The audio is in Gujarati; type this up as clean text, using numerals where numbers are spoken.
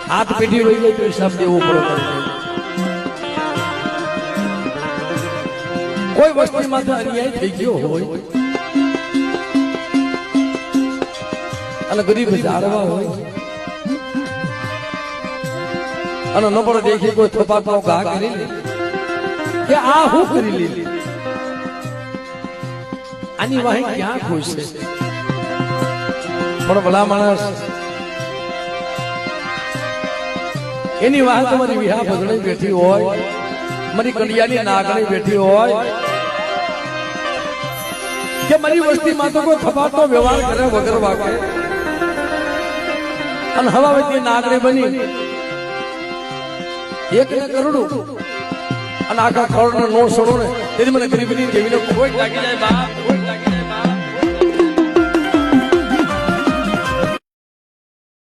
હાથ પેઢી રહી જાય તો હિસાબ દેવો પડે. કોઈ વસ્તુમાં તો અન્યાય થઈ ગયો હોય અને ગરીબ જાળવા હોય અને નબળો દેખી કોઈ થપાતો ઘા કરી લે કે આ હું કરી લીધી, આની વાહી ક્યાં ખુશ છે? પણ ભલા માણસ એની વાહ તમારી વિહા ભગણી બેઠી હોય, મારી કંડિયાની નાગણી બેઠી હોય કે મારી વસ્તીમાં તો કોઈ થપાતો વ્યવહાર કરે વગર વાગે અને હવા વચ્ચે નાગણી બની એક ને કરોડું અને આખા કરોડ નો સડો ને તેથી મને ગરીબની દેવીને કોઈ લાગી જાય બાપ, કોઈ લાગી